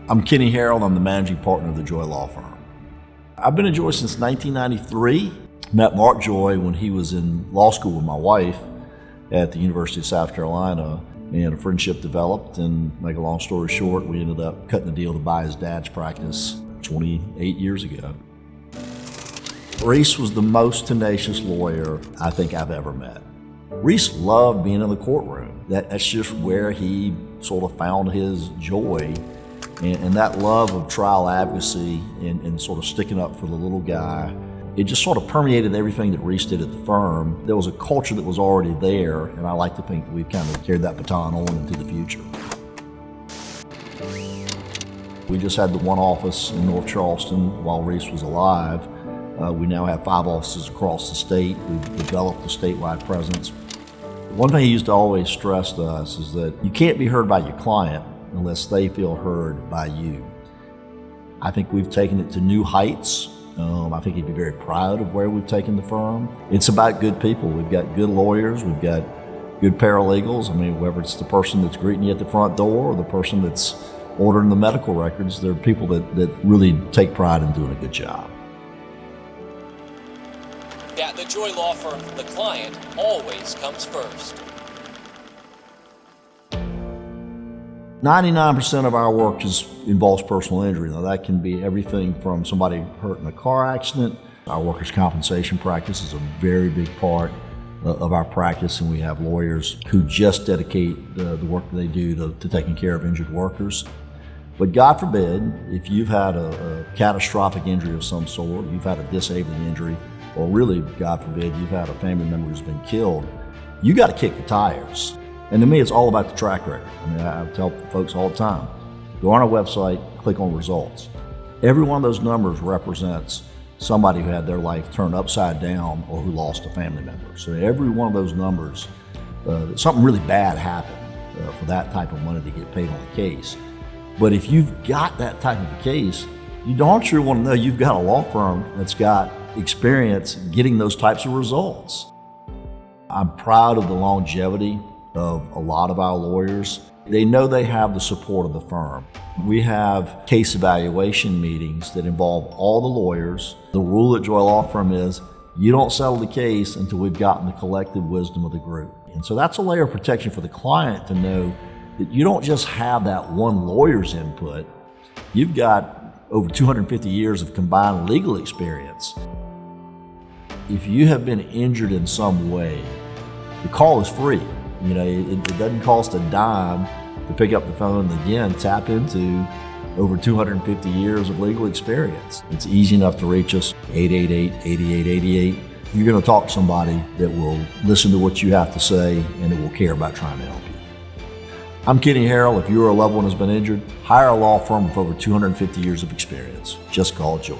I'm Kenny Harrell. I'm the managing partner of the Joye Law Firm. I've been at Joye since 1993. Met Mark Joye when he was in law school with my wife at the University of South Carolina, and a friendship developed, and make a long story short, we ended up cutting the deal to buy his dad's practice 28 years ago. Reese was the most tenacious lawyer I think I've ever met. Reese loved being in the courtroom. That's just where he sort of found his joy, and that love of trial advocacy and sort of sticking up for the little guy. It just sort of permeated everything that Reese did at the firm. There was a culture that was already there, and I like to think that we've kind of carried that baton on into the future. We just had the one office in North Charleston while Reese was alive. We now have 5 offices across the state. We've developed a statewide presence. One thing he used to always stress to us is that you can't be heard by your client unless they feel heard by you. I think we've taken it to new heights. I think he'd be very proud of where we've taken the firm. It's about good people. We've got good lawyers. We've got good paralegals. I mean, whether it's the person that's greeting you at the front door or the person that's ordering the medical records, they're people that really take pride in doing a good job. At the Joye Law Firm, the client always comes first. 99% of our work involves personal injury. Now, that can be everything from somebody hurt in a car accident. Our workers' compensation practice is a very big part of our practice, and we have lawyers who just dedicate the work that they do to taking care of injured workers. But God forbid, if you've had a catastrophic injury of some sort, you've had a disabling injury, or really, God forbid, you've had a family member who's been killed, you got to kick the tires. And to me, it's all about the track record. I mean, I tell folks all the time, go on our website, click on results. Every one of those numbers represents somebody who had their life turned upside down or who lost a family member. So every one of those numbers, something really bad happened for that type of money to get paid on a case. But if you've got that type of a case, you darn sure want to know you've got a law firm that's got experience getting those types of results. I'm proud of the longevity of a lot of our lawyers. They know they have the support of the firm. We have case evaluation meetings that involve all the lawyers. The rule at Joye Law Firm is you don't settle the case until we've gotten the collective wisdom of the group. And so that's a layer of protection for the client to know that you don't just have that one lawyer's input. You've got over 250 years of combined legal experience. If you have been injured in some way, the call is free. You know, it doesn't cost a dime to pick up the phone and again tap into over 250 years of legal experience. It's easy enough to reach us, 888-8888. You're going to talk to somebody that will listen to what you have to say and that will care about trying to help you. I'm Kenny Harrell. If your loved one has been injured, hire a law firm with over 250 years of experience. Just call Joye.